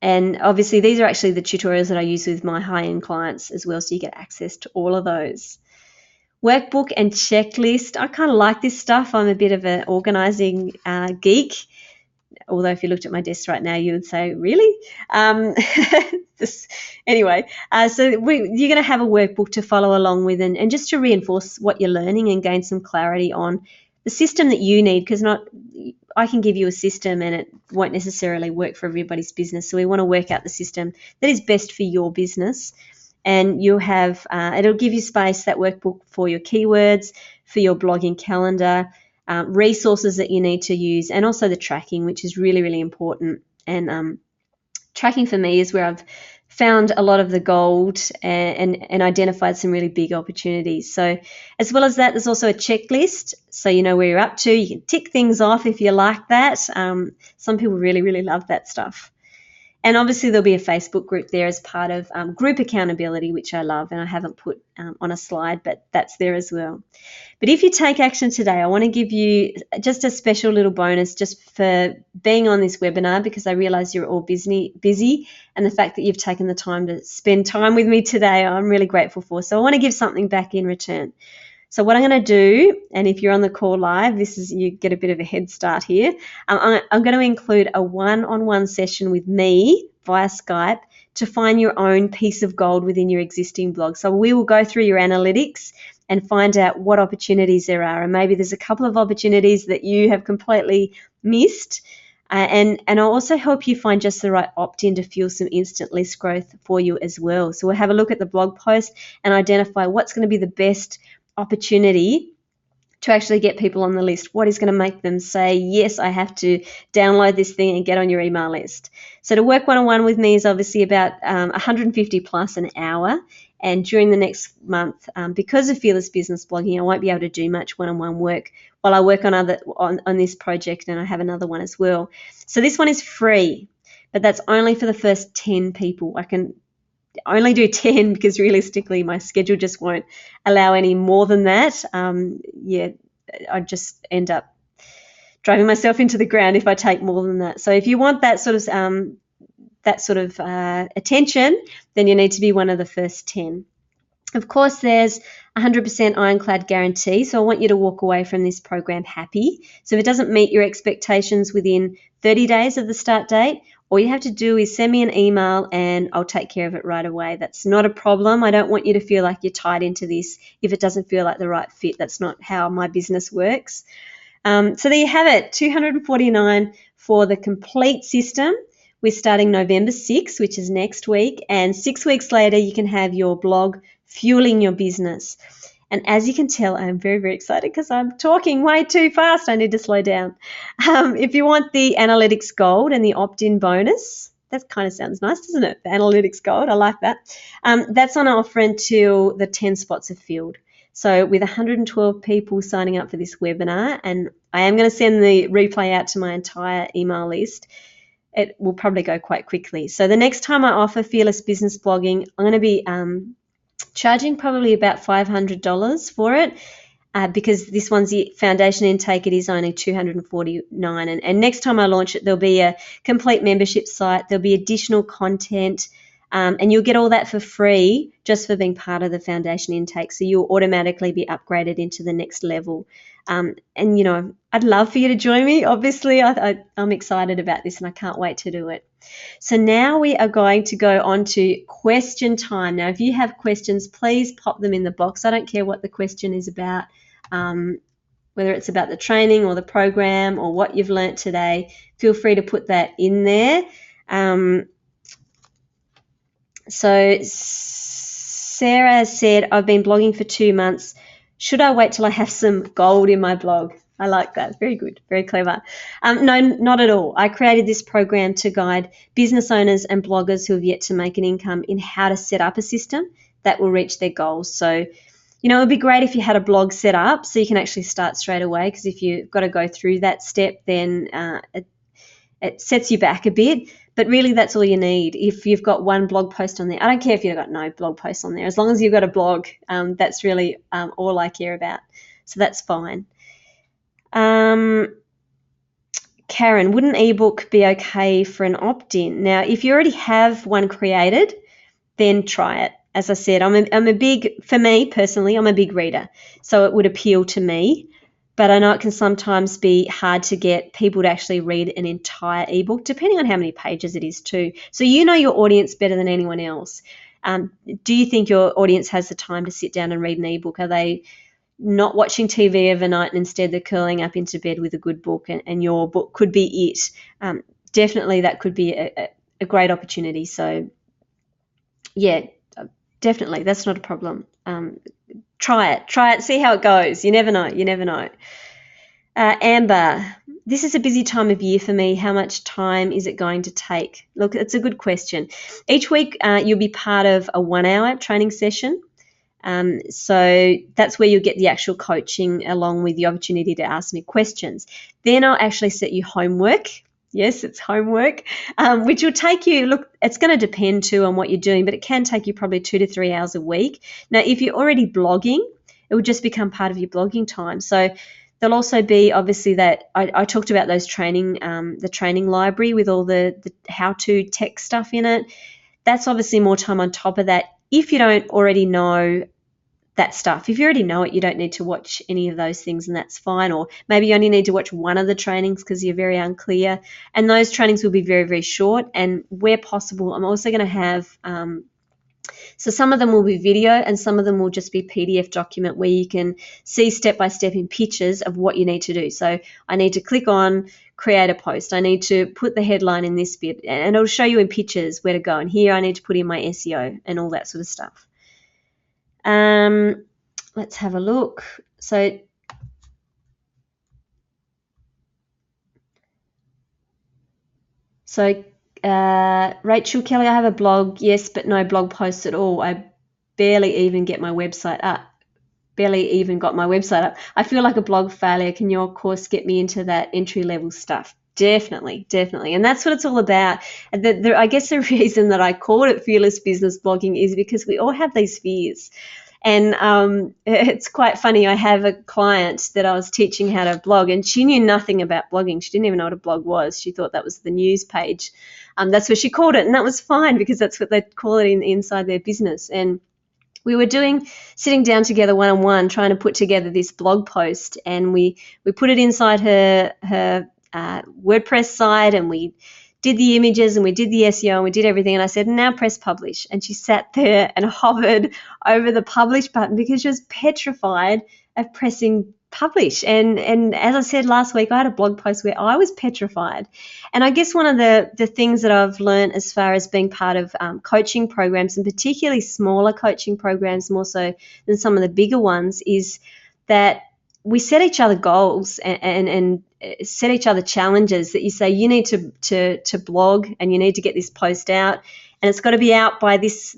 Speaker 1: And obviously these are actually the tutorials that I use with my high-end clients as well, so you get access to all of those. Workbook and checklist. I kind of like this stuff. I'm a bit of an organising geek, although if you looked at my desk right now, you would say, really? Anyway, so you're going to have a workbook to follow along with and just to reinforce what you're learning and gain some clarity on the system that you need, because I can give you a system and it won't necessarily work for everybody's business. So we want to work out the system that is best for your business. And you'll have, it'll give you space, that workbook, for your keywords, for your blogging calendar, resources that you need to use, and also the tracking, which is really, really important. And tracking for me is where I've found a lot of the gold and identified some really big opportunities. So as well as that, there's also a checklist, so you know where you're up to. You can tick things off if you like that. Some people really, really love that stuff. And obviously there'll be a Facebook group there as part of group accountability, which I love, and I haven't put on a slide, but that's there as well. But if you take action today, I want to give you just a special little bonus just for being on this webinar, because I realize you're all busy, and the fact that you've taken the time to spend time with me today, I'm really grateful for. So I want to give something back in return. So what I'm going to do, and if you're on the call live, you get a bit of a head start here. I'm going to include a one-on-one session with me via Skype to find your own piece of gold within your existing blog. So we will go through your analytics and find out what opportunities there are. And maybe there's a couple of opportunities that you have completely missed. And I'll also help you find just the right opt-in to fuel some instant list growth for you as well. So we'll have a look at the blog post and identify what's going to be the best opportunity to actually get people on the list. What is going to make them say, yes, I have to download this thing and get on your email list? So to work one-on-one with me is obviously about 150 plus an hour. And during the next month, because of Fearless Business Blogging, I won't be able to do much one-on-one work while I work on this project, and I have another one as well. So this one is free, but that's only for the first 10 people. I can only do 10 because realistically my schedule just won't allow any more than that. I'd just end up driving myself into the ground if I take more than that. So if you want that sort of attention, then you need to be one of the first 10. Of course, there's 100% ironclad guarantee, so I want you to walk away from this program happy. So if it doesn't meet your expectations within 30 days of the start date, all you have to do is send me an email and I'll take care of it right away. That's not a problem. I don't want you to feel like you're tied into this if it doesn't feel like the right fit. That's not how my business works. So there you have it, $249 for the complete system. We're starting November 6th, which is next week, and 6 weeks later you can have your blog fueling your business. And as you can tell, I'm very, very excited because I'm talking way too fast. I need to slow down. If you want the Analytics Gold and the opt-in bonus, that kind of sounds nice, doesn't it? The Analytics Gold, I like that. That's on offer until the 10 spots are filled. So with 112 people signing up for this webinar, and I am going to send the replay out to my entire email list, it will probably go quite quickly. So the next time I offer Fearless Business Blogging, I'm going to be charging probably about $500 for it, because this one's the foundation intake. It is only $249, and next time I launch it, there'll be a complete membership site, there'll be additional content, and you'll get all that for free just for being part of the foundation intake. So you'll automatically be upgraded into the next level. And you know, I'd love for you to join me. Obviously, I'm excited about this and I can't wait to do it. So now we are going to go on to question time. Now, if you have questions, please pop them in the box. I don't care what the question is about, whether it's about the training or the program or what you've learnt today. Feel free to put that in there. So Sarah said, I've been blogging for 2 months. Should I wait till I have some gold in my blog? I like that. Very good. Very clever. No, not at all. I created this program to guide business owners and bloggers who have yet to make an income in how to set up a system that will reach their goals. So, you know, it would be great if you had a blog set up so you can actually start straight away, because if you've got to go through that step, then it sets you back a bit. But really, that's all you need. If you've got one blog post on there, I don't care if you've got no blog posts on there. As long as you've got a blog, that's really all I care about. So that's fine. Karen, would an ebook be okay for an opt-in? Now, if you already have one created, then try it. As I said, for me personally, I'm a big reader, so it would appeal to me. But I know it can sometimes be hard to get people to actually read an entire ebook, depending on how many pages it is too. So you know your audience better than anyone else. Do you think your audience has the time to sit down and read an ebook? Are they not watching TV overnight, and instead they're curling up into bed with a good book, and your book could be it. Definitely that could be a great opportunity. So yeah, definitely that's not a problem. Try it, see how it goes. You never know. Amber, this is a busy time of year for me. How much time is it going to take? Look, it's a good question. Each week you'll be part of a 1-hour training session. So that's where you'll get the actual coaching along with the opportunity to ask me questions. Then I'll actually set you homework. Yes, it's homework, which will take you, look, it's going to depend too on what you're doing, but it can take you probably 2 to 3 hours a week. Now, if you're already blogging, it will just become part of your blogging time. So there'll also be obviously that I talked about those training, the training library with all the how-to tech stuff in it. That's obviously more time on top of that. If you don't already know that stuff, if you already know it, you don't need to watch any of those things, and that's fine. Or maybe you only need to watch one of the trainings because you're very unclear. And those trainings will be very, very short. And where possible, I'm also going to have so some of them will be video and some of them will just be PDF document where you can see step-by-step in pictures of what you need to do. So I need to click on create a post. I need to put the headline in this bit, and it'll show you in pictures where to go. And here I need to put in my SEO and all that sort of stuff. Let's have a look. So Rachel, Kelly, I have a blog, yes, but no blog posts at all. I barely even get my website up. I feel like a blog failure. Can your course get me into that entry-level stuff? Definitely. And that's what it's all about. I guess the reason that I called it Fearless Business Blogging is because we all have these fears. And it's quite funny. I have a client that I was teaching how to blog, and she knew nothing about blogging. She didn't even know what a blog was. She thought that was the news page. That's what she called it, and that was fine because that's what they call it inside their business. And we were sitting down together one-on-one, trying to put together this blog post, and we put it inside her WordPress site, and we did the images and we did the SEO and we did everything. And I said, now press publish. And she sat there and hovered over the publish button because she was petrified of pressing publish. And as I said last week, I had a blog post where I was petrified. And I guess one of the things that I've learned as far as being part of coaching programs, and particularly smaller coaching programs more so than some of the bigger ones, is that we set each other goals and set each other challenges, that you say you need to blog and you need to get this post out, and it's got to be out by this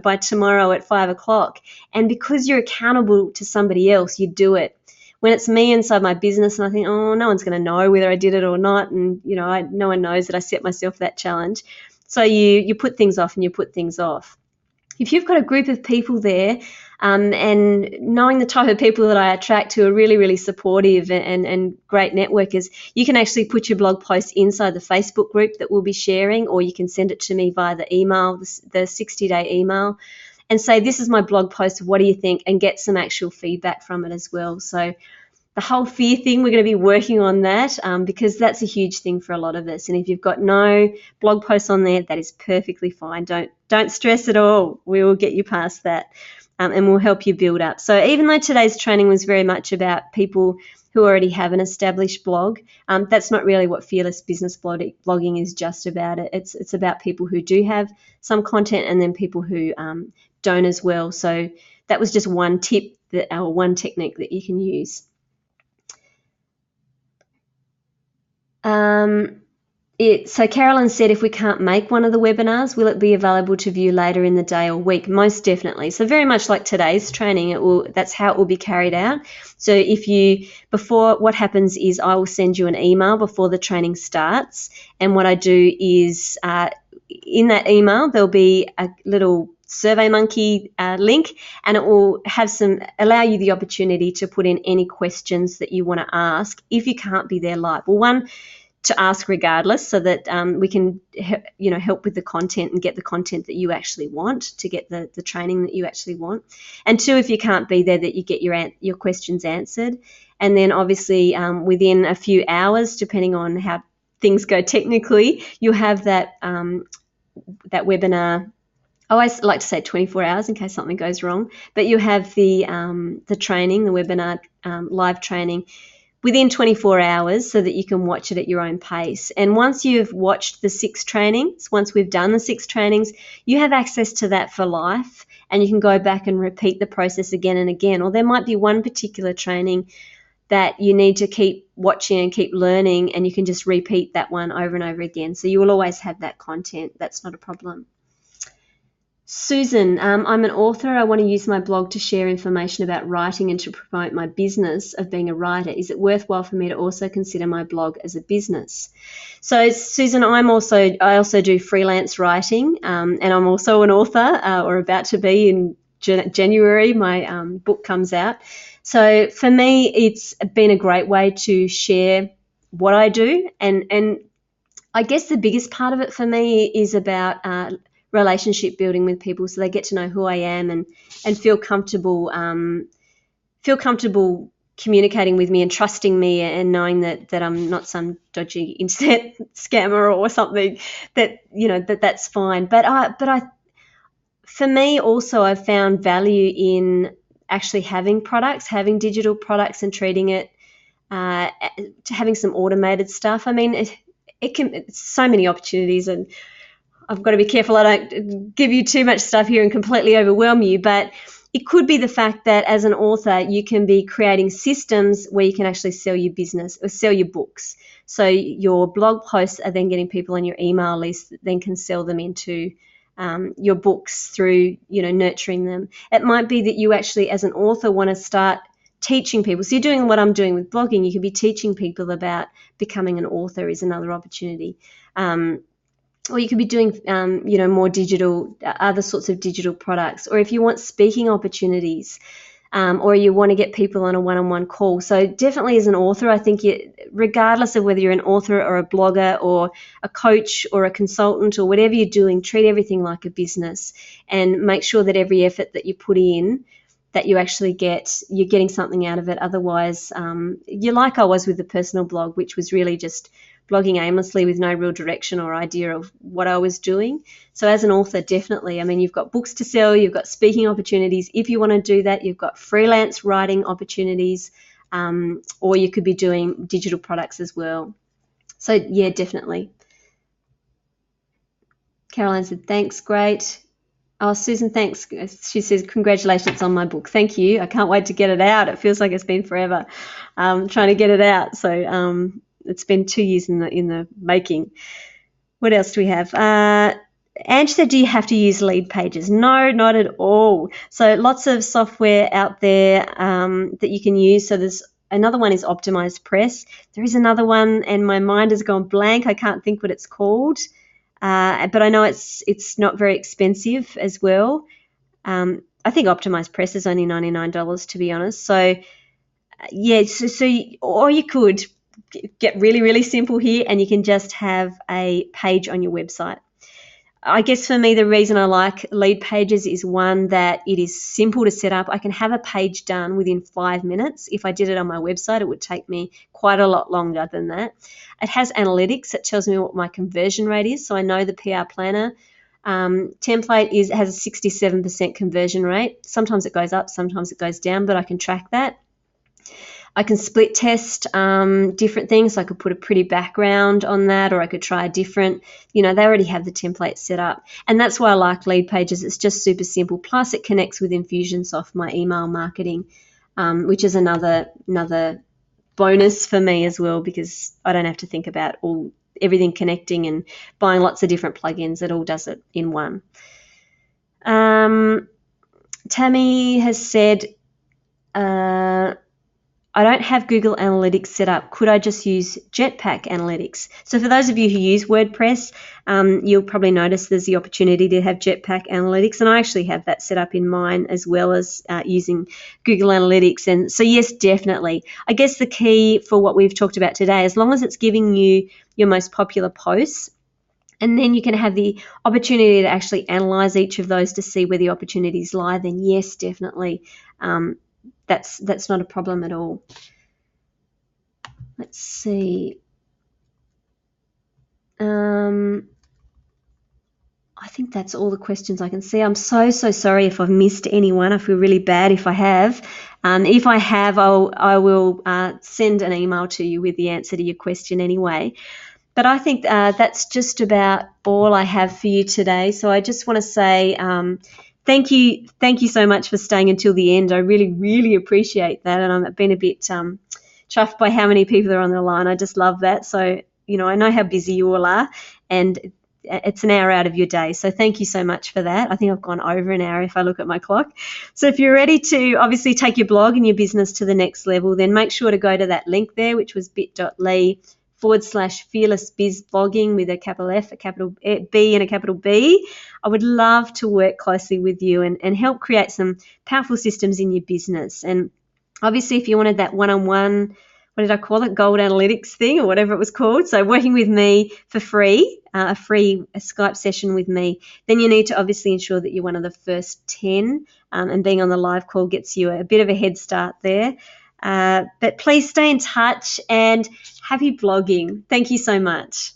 Speaker 1: by tomorrow at 5 o'clock. And because you're accountable to somebody else, you do it. When it's me inside my business and I think, oh, no one's going to know whether I did it or not, and no one knows that I set myself that challenge. So you put things off and you put things off. If you've got a group of people there, and knowing the type of people that I attract who are really, really supportive and great networkers, you can actually put your blog post inside the Facebook group that we'll be sharing, or you can send it to me via the email, the 60-day email, and say, this is my blog post, what do you think? And get some actual feedback from it as well. So the whole fear thing, we're going to be working on that because that's a huge thing for a lot of us. And if you've got no blog posts on there, that is perfectly fine. Don't stress at all. We will get you past that. And we'll help you build up. So even though today's training was very much about people who already have an established blog, that's not really what Fearless Business Blogging is just about. It's about people who do have some content and then people who don't as well. So that was just one tip or one technique that you can use. So Carolyn said, if we can't make one of the webinars, will it be available to view later in the day or week? Most definitely. So very much like today's training, that's how it will be carried out. So what happens is I will send you an email before the training starts. And what I do is in that email, there'll be a little SurveyMonkey link, and it will allow you the opportunity to put in any questions that you want to ask if you can't be there live. Well, one, to ask regardless, so that we can help with the content and get the content that you actually want, to get the training that you actually want. And two, if you can't be there, that you get your questions answered. And then obviously within a few hours, depending on how things go technically, you'll have that webinar I always like to say 24 hours in case something goes wrong, but you have the training, the webinar live training within 24 hours so that you can watch it at your own pace. And once you've watched the 6 trainings, once we've done the 6 trainings, you have access to that for life, and you can go back and repeat the process again and again. Or there might be one particular training that you need to keep watching and keep learning, and you can just repeat that one over and over again. So you will always have that content. That's not a problem. Susan, I'm an author. I want to use my blog to share information about writing and to promote my business of being a writer. Is it worthwhile for me to also consider my blog as a business? So, Susan, I also do freelance writing, and I'm also an author, or about to be in January. My book comes out. So for me, it's been a great way to share what I do, and I guess the biggest part of it for me is about relationship building with people, so they get to know who I am and feel comfortable communicating with me and trusting me and knowing that I'm not some dodgy internet scammer or something. That's fine. But for me also, I've found value in actually having digital products and treating it to having some automated stuff. I mean, it's so many opportunities, and I've got to be careful I don't give you too much stuff here and completely overwhelm you, but it could be the fact that as an author, you can be creating systems where you can actually sell your business or sell your books. So your blog posts are then getting people on your email list that then can sell them into your books through, nurturing them. It might be that you actually, as an author, want to start teaching people. So you're doing what I'm doing with blogging. You could be teaching people about becoming an author is another opportunity. Or you could be doing, more digital, other sorts of digital products. Or if you want speaking opportunities, or you want to get people on a one-on-one call. So definitely as an author, I think regardless of whether you're an author or a blogger or a coach or a consultant or whatever you're doing, treat everything like a business and make sure that every effort that you put in, that you actually you're getting something out of it. Otherwise, you're like I was with the personal blog, which was really just blogging aimlessly with no real direction or idea of what I was doing. So as an author, definitely, I mean, you've got books to sell, you've got speaking opportunities. If you want to do that, you've got freelance writing opportunities, or you could be doing digital products as well. So yeah, definitely. Caroline said, thanks, great. Oh, Susan, thanks. She says, congratulations on my book. Thank you. I can't wait to get it out. It feels like it's been forever trying to get it out. So it's been 2 years in the making. What else do we have? Ange said, do you have to use lead pages? No, not at all. So lots of software out there that you can use. So there's another one is Optimized Press. There is another one, and my mind has gone blank. I can't think what it's called. But I know it's not very expensive as well. I think Optimized Press is only $99, to be honest. So, yeah, or you could get really, really simple here, and you can just have a page on your website. I guess for me, the reason I like lead pages is one, that it is simple to set up. I can have a page done within 5 minutes. If I did it on my website, it would take me quite a lot longer than that. It has analytics. It tells me what my conversion rate is. So I know the PR Planner template has a 67% conversion rate. Sometimes it goes up, sometimes it goes down, but I can track that. I can split test different things. So I could put a pretty background on that, or I could try a different, they already have the template set up. And that's why I like lead pages. It's just super simple. Plus it connects with Infusionsoft, my email marketing, which is another bonus for me as well, because I don't have to think about everything connecting and buying lots of different plugins. It all does it in one. Tammy has said, I don't have Google Analytics set up. Could I just use Jetpack Analytics? So for those of you who use WordPress, you'll probably notice there's the opportunity to have Jetpack Analytics, and I actually have that set up in mine as well as using Google Analytics. And so yes, definitely. I guess the key for what we've talked about today, as long as it's giving you your most popular posts, and then you can have the opportunity to actually analyze each of those to see where the opportunities lie, then yes, definitely. That's not a problem at all. Let's see. I I think that's all the questions I can see. I'm so sorry if I've missed anyone. I feel really bad if I have. If I have, I will send an email to you with the answer to your question anyway. But I think that's just about all I have for you today. So I just want to say thank you so much for staying until the end. I really appreciate that, and I've been a bit chuffed by how many people are on the line. I just love that. So, I know how busy you all are, and it's an hour out of your day. So thank you so much for that. I think I've gone over an hour if I look at my clock. So if you're ready to obviously take your blog and your business to the next level, then make sure to go to that link there, which was bit.ly/fearless biz blogging with a capital F, a capital B and a capital B. I would love to work closely with you and help create some powerful systems in your business. And obviously if you wanted that one-on-one, what did I call it, gold analytics thing or whatever it was called, so working with me for free, a Skype session with me, then you need to obviously ensure that you're one of the first 10, and being on the live call gets you a bit of a head start there. But please stay in touch and happy blogging. Thank you so much.